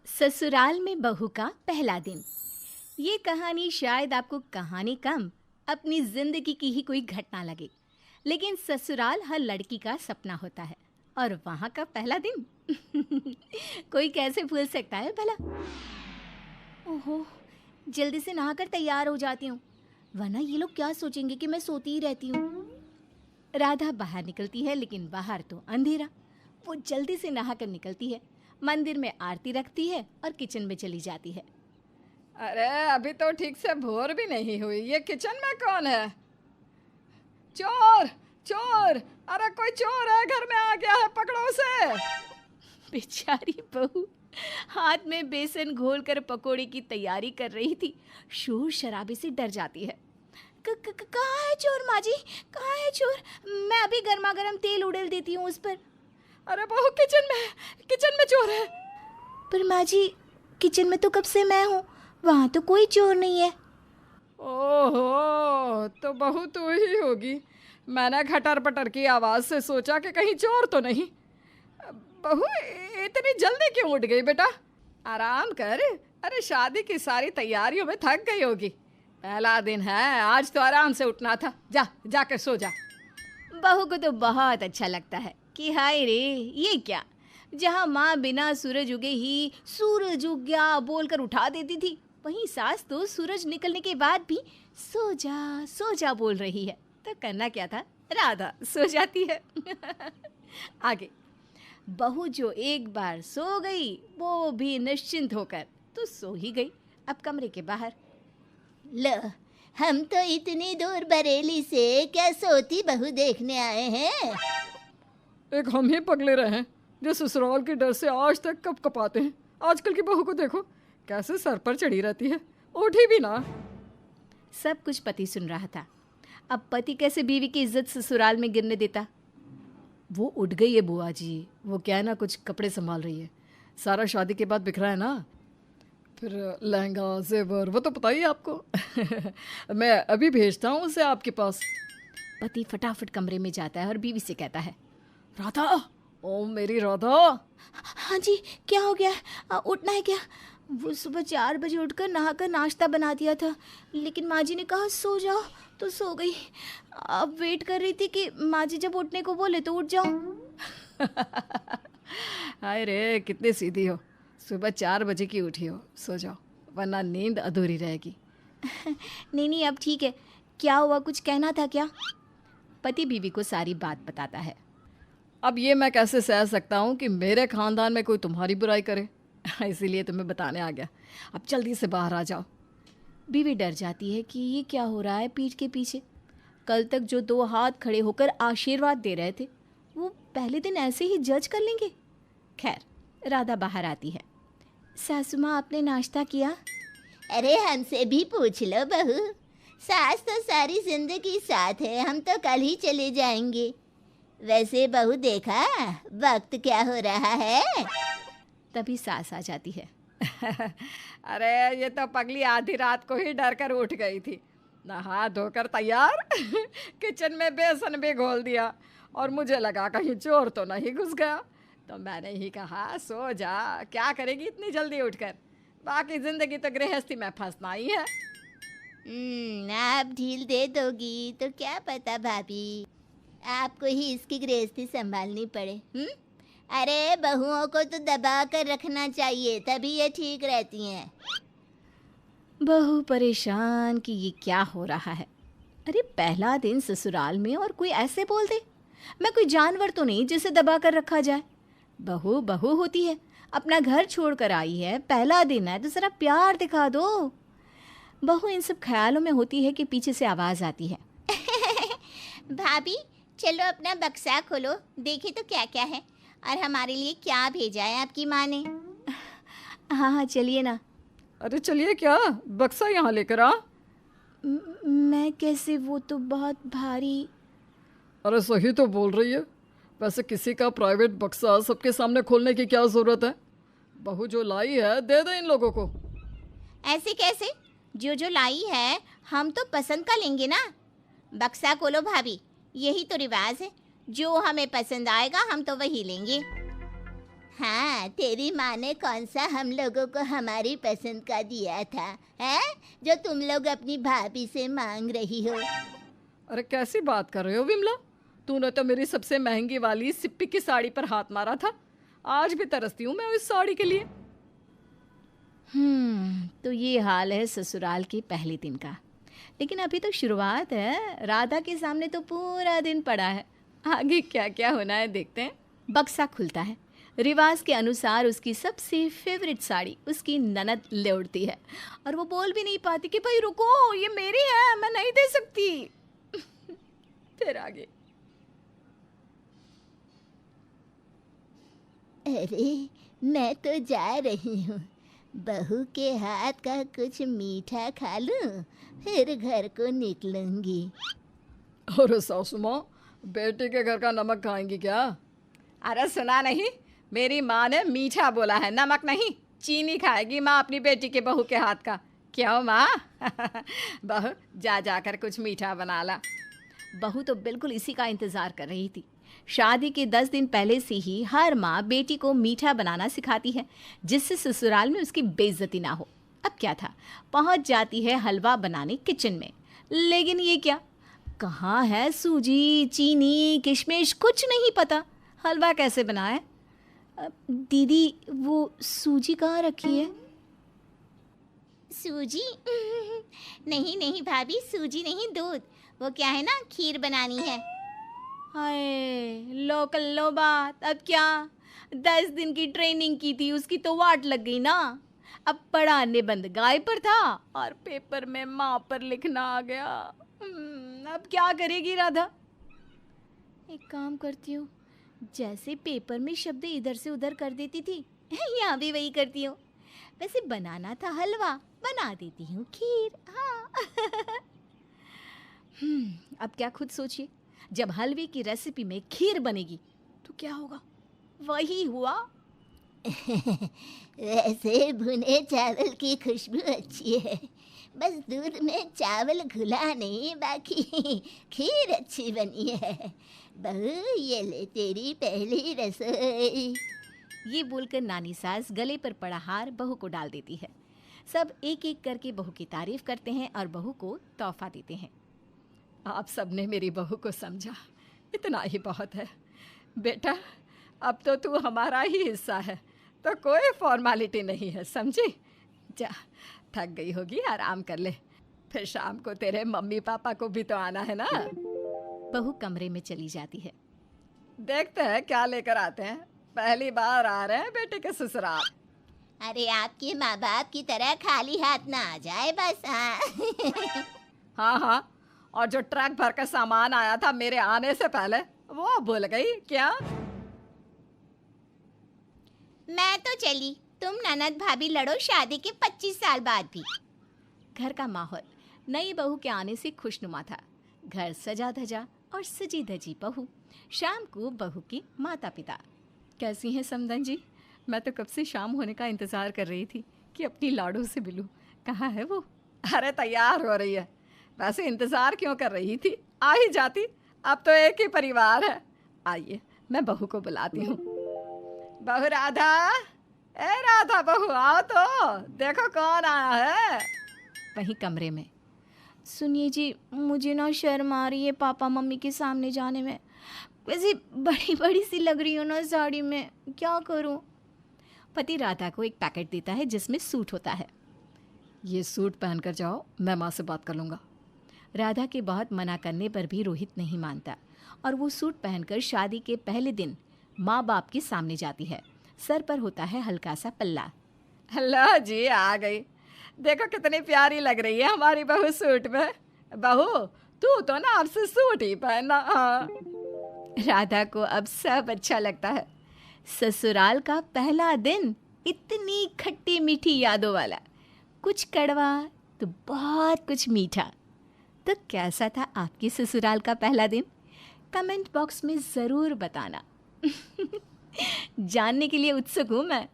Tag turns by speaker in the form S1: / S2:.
S1: ससुराल में बहू का पहला दिन। ये कहानी शायद आपको कहानी कम अपनी जिंदगी की ही कोई घटना लगे, लेकिन ससुराल हर लड़की का सपना होता है और वहाँ का पहला दिन कोई कैसे भूल सकता है भला। ओहो, जल्दी से नहाकर तैयार हो जाती हूँ, वरना ये लोग क्या सोचेंगे कि मैं सोती ही रहती हूँ। राधा बाहर निकलती है, लेकिन बाहर तो अंधेरा। वो जल्दी से नहाकर निकलती है, मंदिर में आरती रखती है और किचन में चली जाती है।
S2: अरे अभी तो ठीक से भोर भी नहीं हुई, ये किचन में कौन है? चोर चोर! अरे कोई चोर है, घर में आ गया है, पकड़ो उसे।
S1: बेचारी बहू हाथ में बेसन घोलकर पकोड़े की तैयारी कर रही थी। शोर शराबे से डर जाती है। कहाँ है चोर माँ जी? कहाँ है चोर? मैं अभी गर्मा गर्म तेल उड़ेल देती हूँ उस पर।
S2: अरे बहू, किचन में चोर है।
S1: पर माँ जी, किचन में तो कब से मैं हूँ, वहाँ तो कोई चोर नहीं है।
S2: ओहो, तो बहू तू ही होगी। मैंने खटर पटर की आवाज़ से सोचा कि कहीं चोर तो नहीं। बहू, इतनी जल्दी क्यों उठ गई बेटा? आराम कर। अरे शादी की सारी तैयारियों में थक गई होगी। पहला दिन है, आज तो आराम से उठना था। जाकर सो जा।
S1: बहू को तो बहुत अच्छा लगता है कि हाय रे, ये क्या, जहाँ माँ बिना सूरज उगे ही सूरज उग गया बोलकर उठा देती थी, वहीं सास तो सूरज निकलने के बाद भी सो जा बोल रही है। तो करना क्या था, राधा सो जाती है। आगे बहू जो एक बार सो गई, वो भी निश्चिंत होकर तो सो ही गई। अब कमरे के बाहर,
S3: लो, हम तो इतनी दूर बरेली से क्या सोती बहू देखने आए हैं।
S2: एक हम ही पगले रहे हैं जो ससुराल के डर से आज तक कब कपाते हैं। आजकल की बहू को देखो, कैसे सर पर चढ़ी रहती है, उठी भी ना।
S1: सब कुछ पति सुन रहा था। अब पति कैसे बीवी की इज्जत ससुराल में गिरने देता।
S2: वो उठ गई है बुआ जी, वो क्या है ना, कुछ कपड़े संभाल रही है। सारा शादी के बाद बिखरा है ना, फिर लहंगा जेवर, वो तो पता ही है आपको। मैं अभी भेजता हूँ उसे आपके पास।
S1: पति फटाफट कमरे में जाता है और बीवी से कहता है,
S2: राधा, ओ मेरी राधा।
S1: हाँ जी, क्या हो गया? उठना है क्या? वो सुबह 4 बजे उठकर नहाकर नाश्ता बना दिया था, लेकिन माँ जी ने कहा सो जाओ तो सो गई। अब वेट कर रही थी कि माँ जी जब उठने को बोले तो उठ जाऊँ।
S2: हाय रे, कितनी सीधी हो, सुबह 4 बजे की उठी हो। सो जाओ, वरना नींद अधूरी रहेगी।
S1: नहीं, अब ठीक है। क्या हुआ, कुछ कहना था क्या? पति बीवी को सारी बात बताता है।
S2: अब ये मैं कैसे सह सकता हूँ कि मेरे खानदान में कोई तुम्हारी बुराई करे, इसीलिए तुम्हें बताने आ गया। अब जल्दी से बाहर आ जाओ।
S1: बीवी डर जाती है कि ये क्या हो रहा है पीठ के पीछे। कल तक जो 2 हाथ खड़े होकर आशीर्वाद दे रहे थे, वो पहले दिन ऐसे ही जज कर लेंगे। खैर, राधा बाहर आती है। सासू माँ, आपने नाश्ता किया?
S3: अरे हमसे भी पूछ लो बहू, सास तो सारी जिंदगी साथ है, हम तो कल ही चले जाएंगे। वैसे बहू देखा वक्त क्या हो रहा है?
S1: तभी सास आ जाती है।
S2: अरे ये तो पगली आधी रात को ही डर कर उठ गई थी। नहा धोकर तैयार, किचन में बेसन भी घोल दिया और मुझे लगा कहीं चोर तो नहीं घुस गया, तो मैंने ही कहा सो जा, क्या करेगी इतनी जल्दी उठकर, बाकी जिंदगी तो गृहस्थी में फंसना ही है।
S3: आप ढील दे दोगी तो क्या पता भाभी, आपको ही इसकी गृहस्थी संभालनी पड़े। अरे बहुओं को तो दबा कर रखना चाहिए, तभी ये ठीक रहती हैं।
S1: बहू परेशान कि ये क्या हो रहा है। अरे पहला दिन ससुराल में और कोई ऐसे बोल दे। मैं कोई जानवर तो नहीं जिसे दबा कर रखा जाए। बहू बहू होती है, अपना घर छोड़कर आई है, पहला दिन है तो ज़रा प्यार दिखा दो। बहू इन सब ख्यालों में होती है कि पीछे से आवाज़ आती है।
S3: भाभी चलो अपना बक्सा खोलो, देखिए तो क्या क्या है और हमारे लिए क्या भेजा है आपकी माँ ने।
S1: हाँ चलिए ना।
S2: अरे चलिए क्या, बक्सा यहाँ लेकर आ।
S1: मैं कैसे, वो तो बहुत भारी।
S2: अरे सही तो बोल रही है। वैसे किसी का प्राइवेट बक्सा सबके सामने खोलने की क्या ज़रूरत है? बहू जो लाई है दे दे इन लोगों को।
S3: ऐसे कैसे? जो लाई है हम तो पसंद का लेंगे ना। बक्सा खोलो भाभी, यही तो रिवाज है, जो हमें पसंद आएगा हम तो वही लेंगे। हाँ, तेरी माँ ने कौन सा हम लोगों को हमारी पसंद का दिया था, है? जो तुम लोग अपनी भाभी से मांग रही हो।
S2: अरे कैसी बात कर रहे हो विमला? तूने तो मेरी सबसे महंगी वाली सिप्पी की साड़ी पर हाथ मारा था। आज भी तरसती हूँ मैं उस साड़ी के लिए।
S1: तो ये हाल है ससुराल के पहले दिन का। लेकिन अभी तो शुरुआत है। राधा के सामने तो पूरा दिन पड़ा है। आगे क्या क्या होना है देखते हैं। बक्सा खुलता है। रिवाज के अनुसार उसकी सबसे फेवरेट साड़ी उसकी ननद ले उड़ती है और वो बोल भी नहीं पाती कि भाई रुको, ये मेरी है, मैं नहीं दे सकती। फिर आगे।
S3: अरे मैं तो जा रही हूँ, बहू के हाथ का कुछ मीठा खा लूँ, फिर घर को निकलूंगी।
S2: अरे सासू माँ, बेटी के घर का नमक खाएंगी क्या? अरे सुना नहीं, मेरी माँ ने मीठा बोला है, नमक नहीं। चीनी खाएगी माँ अपनी बेटी के बहू के हाथ का। क्यों माँ? बहू जा जाकर कुछ मीठा बना ला।
S1: बहू तो बिल्कुल इसी का इंतजार कर रही थी। शादी के 10 दिन पहले से ही हर माँ बेटी को मीठा बनाना सिखाती है, जिससे ससुराल में उसकी बेइज्जती ना हो। अब क्या था, पहुंच जाती है हलवा बनाने किचन में। लेकिन ये क्या, कहाँ है सूजी, चीनी, किशमिश, कुछ नहीं पता। हलवा कैसे बनाए? दीदी वो सूजी कहाँ रखी है?
S3: सूजी? नहीं नहीं भाभी, सूजी नहीं, दूध। वो क्या है ना, खीर बनानी है।
S1: हाय, लो कर लो बात। अब क्या, 10 दिन की ट्रेनिंग की थी, उसकी तो वाट लग गई ना। अब पढ़ा निबंध गाय पर था और पेपर में माँ पर लिखना आ गया। अब क्या करेगी राधा? एक काम करती हूँ, जैसे पेपर में शब्द इधर से उधर कर देती थी, यहाँ भी वही करती हूँ। वैसे बनाना था हलवा, बना देती हूँ खीर। हाँ। अब क्या खुद सोचिए, जब हलवे की रेसिपी में खीर बनेगी तो क्या होगा? वही हुआ।
S3: वैसे भुने चावल की खुशबू अच्छी है, बस दूध में चावल घुला नहीं, बाकी खीर अच्छी बनी है। बहू ये ले तेरी पहली रसोई।
S1: ये बोलकर नानी सास गले पर पड़ा हार बहू को डाल देती है। सब एक एक करके बहू की तारीफ करते हैं और बहू को तोहफा देते हैं।
S2: आप सबने मेरी बहू को समझा, इतना ही बहुत है। बेटा अब तो तू हमारा ही हिस्सा है, तो कोई फॉर्मेलिटी नहीं है, समझी? जा, थक गई होगी, आराम कर ले। फिर शाम को तेरे मम्मी पापा को भी तो आना है ना।
S1: बहू कमरे में चली जाती है।
S2: देखते हैं क्या लेकर आते हैं। पहली बार आ रहे हैं बेटे के ससुराल।
S3: अरे आपके माँ बाप की तरह खाली हाथ ना आ जाए बस। हाँ।
S2: हाँ हाँ, और जो ट्रक भर का सामान आया था मेरे आने से पहले, वो भूल गई क्या?
S3: मैं तो चली, तुम ननद भाभी लड़ो शादी के 25 साल बाद भी।
S1: घर का माहौल नई बहू के आने से खुशनुमा था। घर सजा धजा और सजी धजी बहू। शाम को बहू के माता पिता। कैसी हैं समधन जी? मैं तो कब से शाम होने का इंतज़ार कर रही थी कि अपनी लाडो से मिलूं। कहाँ है वो?
S2: अरे तैयार हो रही है। वैसे इंतज़ार क्यों कर रही थी, आ ही जाती। अब तो एक ही परिवार है। आइए मैं बहू को बुलाती हूँ। बहू राधा, ए राधा बहू आओ तो, देखो कौन आया है।
S1: वहीं कमरे में। सुनिए जी, मुझे ना शर्म आ रही है पापा मम्मी के सामने जाने में। वैसे बड़ी बड़ी सी लग रही हो ना साड़ी में, क्या करूं? पति राधा को एक पैकेट देता है जिसमें सूट होता है।
S2: ये सूट पहन कर जाओ, मैं माँ से बात कर लूँगा।
S1: राधा के बहुत मना करने पर भी रोहित नहीं मानता और वो सूट पहनकर शादी के पहले दिन माँ बाप के सामने जाती है। सर पर होता है हल्का सा पल्ला।
S2: लो जी आ गई। देखो कितनी प्यारी लग रही है हमारी बहू सूट में। बहू तू तो ना आपसे सूट ही पहनना। हाँ।
S1: राधा को अब सब अच्छा लगता है। ससुराल का पहला दिन इतनी खट्टी मीठी यादों वाला, कुछ कड़वा तो बहुत कुछ मीठा। तो कैसा था आपके ससुराल का पहला दिन? कमेंट बॉक्स में ज़रूर बताना। जानने के लिए उत्सुक हूँ मैं।